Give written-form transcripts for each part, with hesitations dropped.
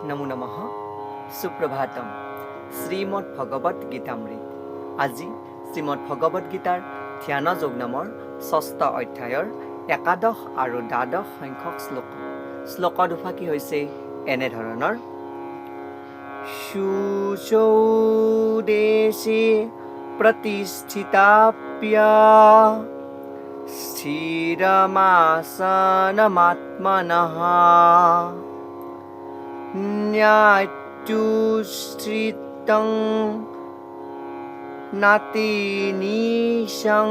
নমো নমঃ সুপ্ৰভাতম শ্ৰীমদ ভগবত গীতামৃত আজি শ্ৰীমদ ভগবত গীতাৰ ধ্যান যোগ নামৰ ৬ষ্ঠ অধ্যায়ৰ একাদশ আৰু দ্বাদশ সংখ্যক শ্লোক দুফা কি হৈছে এনেধৰণৰ শুচৌ দেশে প্ৰতিষ্ঠিতাপ্য স্থিৰমাসনমাত্মনঃ ন্যায়চ্যুশ্ৰিতং নাতিনীশং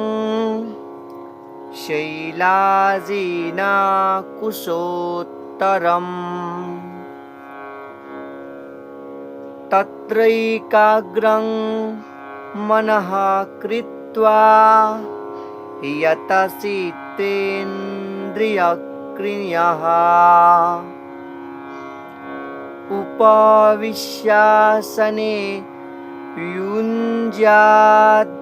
শৈলাজিন কুশোত্তৰম তত্ৰৈকাগ্ৰং মনঃ কৃত্বা यतचित्तेन्द्रियक्रियः उपविश्यासने युञ्ज्यात्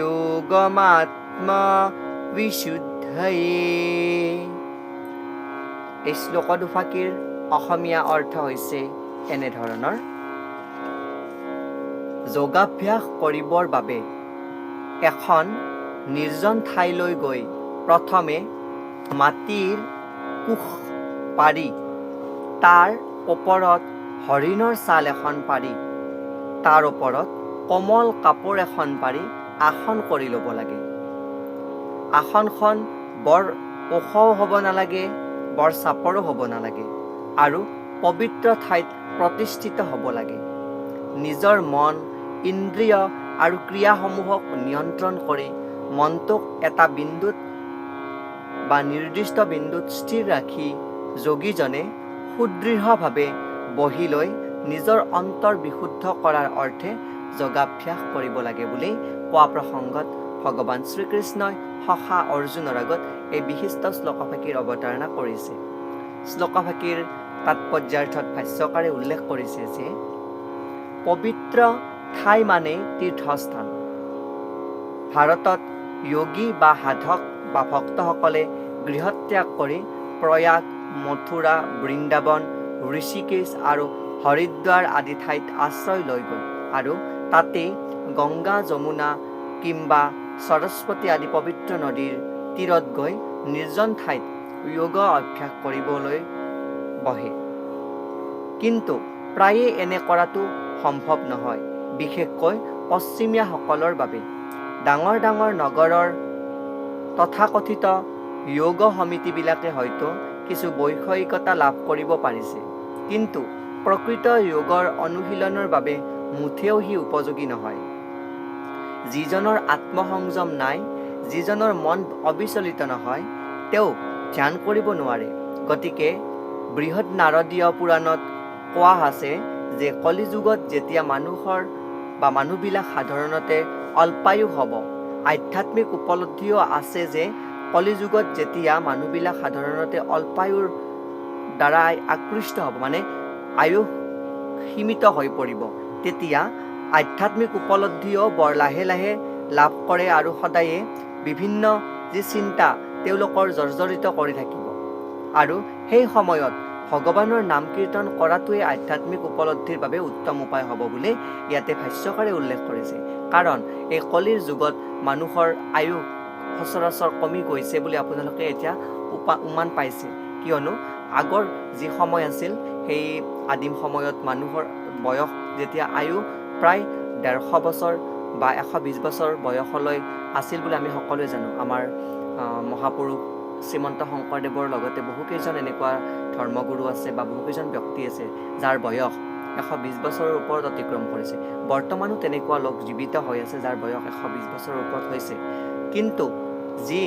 योगमात्मविशुद्धये। এই শ্লোক দুফাকিৰ অসমীয়া অৰ্থ হৈছে এনেধৰণৰ যোগাভ্যাস কৰিবৰ বাবে এখন নিৰ্জন ঠাইলৈ গৈ প্ৰথমে মাটিৰ কোষ পাৰি তাৰ ওপৰত হৰিণৰ ছাল এখন পাৰি তাৰ ওপৰত কোমল কাপোৰ এখন পাৰি আসন কৰি ল'ব লাগে। আসনখন বৰ ওখও হ'ব নালাগে, বৰ চাপৰো হ'ব নালাগে আৰু পবিত্ৰ ঠাইত প্ৰতিষ্ঠিত হ'ব লাগে। নিজৰ মন, ইন্দ্ৰিয় আৰু ক্ৰিয়াসমূহক নিয়ন্ত্ৰণ কৰি মনটোক এটা বিন্দুত বা নিৰ্দিষ্ট বিন্দুত স্থিৰ ৰাখি যোগীজনে সুদৃঢ়ভাৱে বহি লৈ নিজৰ অন্তৰ বিশুদ্ধ কৰাৰ অৰ্থে যোগাভ্যাস কৰিব লাগে বুলি কোৱা প্ৰসংগত ভগৱান শ্ৰীকৃষ্ণই সখা অৰ্জুনৰ আগত এই বিশিষ্ট শ্লোকফাঁকিৰ অৱতাৰণা কৰিছে। শ্লোকফাঁকিৰ তাৎপৰ্যাৰ্থত ভাষ্যকাৰে উল্লেখ কৰিছে যে পবিত্ৰ ঠাই মানে তীৰ্থস্থান। ভাৰতত যোগী বা সাধক বা ভক্তসকলে গৃহত্যাগ কৰি প্ৰয়াগ, মথুৰা, বৃন্দাবন, ঋষিকেশ আৰু হৰিদ্বাৰ আদি ঠাইত আশ্ৰয় লৈ গ'ল আৰু তাতে গংগা, যমুনা কিম্বা সৰস্বতী আদি পবিত্ৰ নদীৰ তীৰত গৈ নিৰ্জন ঠাইত যোগ অভ্যাস কৰিবলৈ বহে। কিন্তু প্ৰায়ে এনে কৰাটো সম্ভৱ নহয়, বিশেষকৈ পশ্চিমীয়াসকলৰ বাবে। ডাঙৰ ডাঙৰ নগৰৰ তথাকথিত যোগ সমিতিবিলাকে হয়তো কিছু বৈষয়িকতা লাভ কৰিব পাৰিছে, কিন্তু প্ৰকৃত যোগৰ অনুশীলনৰ বাবে মুঠেও সি উপযোগী নহয়। যিজনৰ আত্মসংযম নাই, যিজনৰ মন অবিচলিত নহয়, তেওঁ ধ্যান কৰিব নোৱাৰে। গতিকে বৃহৎ নাৰদীয় পুৰাণত কোৱা আছে যে কলিযুগত যেতিয়া মানুহবিলাক সাধাৰণতে অল্পায়ু হ'ব, আধ্যাত্মিক উপলব্ধিও আছে যে কলিযুগত যেতিয়া মানুহবিলাক সাধাৰণতে অল্পায়ুৰ দ্বাৰা আকৃষ্ট হ'ব, মানে আয়ুস সীমিত হৈ পৰিব, তেতিয়া আধ্যাত্মিক উপলব্ধিও বৰ লাহে লাহে লাভ কৰে আৰু সদায়ে বিভিন্ন যি চিন্তা তেওঁলোকৰ জৰ্জৰিত কৰি থাকিব। আৰু সেই সময়ত ভগৱানৰ নাম কীৰ্তন কৰাটোৱে আধ্যাত্মিক উপলব্ধিৰ বাবে উত্তম উপায় হ'ব বুলি ইয়াতে ভাষ্যকাৰে উল্লেখ কৰিছে। কাৰণ এই কলিৰ যুগত মানুহৰ আয়ুস সচৰাচৰ কমি গৈছে বুলি আপোনালোকে এতিয়া উমান পাইছে, কিয়নো আগৰ যি সময় আছিল সেই আদিম সময়ত মানুহৰ বয়স যেতিয়া আয়ু প্ৰায় 150 বছৰ বা 120 বছৰ বয়সলৈ আছিল বুলি আমি সকলোৱে জানো। আমাৰ মহাপুৰুষ শ্ৰীমন্ত শংকৰদেৱৰ লগতে বহুকেইজন এনেকুৱা ধৰ্মগুৰু আছে বা বহুকেইজন ব্যক্তি আছে যাৰ বয়স 120 বছৰৰ ওপৰত অতিক্ৰম কৰিছে। বৰ্তমানো তেনেকুৱা লোক জীৱিত হৈ আছে যাৰ বয়স 120 বছৰৰ ওপৰত হৈছে। কিন্তু যি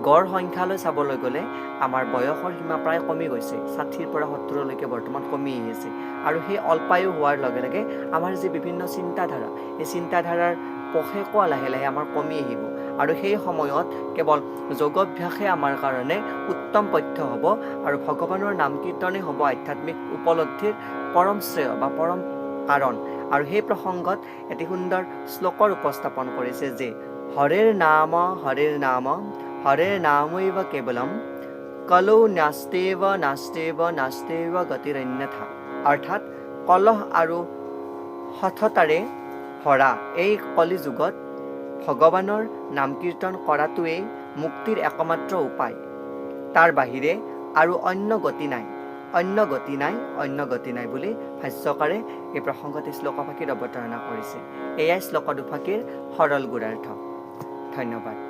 গড় সংখ্যালৈ চাবলৈ গ'লে আমাৰ বয়সৰ সীমা প্ৰায় কমি গৈছে, 60ৰ পৰা 70লৈকে বৰ্তমান কমি আহিছে। আৰু সেই অল্পায়ু হোৱাৰ লগে লগে আমাৰ যি বিভিন্ন চিন্তাধাৰা, এই চিন্তাধাৰাৰ পষেকোৱা লাহে লাহে আমাৰ কমি আহিব আৰু সেই সময়ত কেৱল যোগাভ্যাসে আমাৰ কাৰণে উত্তম পথ্য হ'ব আৰু ভগৱানৰ নাম কীৰ্তনেই হ'ব আধ্যাত্মিক উপলব্ধিৰ পৰম শ্ৰেয় বা পৰম কাৰণ। আৰু সেই প্ৰসংগত এটি সুন্দৰ শ্লোকৰ উপস্থাপন কৰিছে যে হৰেৰ নাম হৰেৰ নামৈব কেৱলম কলৌ নাস্তেব নাস্তেব নাস্তেব গতিৰন্যথা, অৰ্থাৎ কলহ আৰু হঠতাৰে ভৰা এই কলি যুগত ভগৱানৰ নাম কীৰ্তন কৰাটোৱেই মুক্তিৰ একমাত্ৰ উপায়। তাৰ বাহিৰে আৰু অন্য গতি নাই, অন্য গতি নাই, অন্য গতি নাই বুলি ভাষ্যকাৰে এই প্ৰসংগত শ্লোকফাঁকিৰ অৱতাৰণা কৰিছে। এয়াই শ্লোক দুফাঁকিৰ সৰল গুড়াৰ্থ। ধন্যবাদ।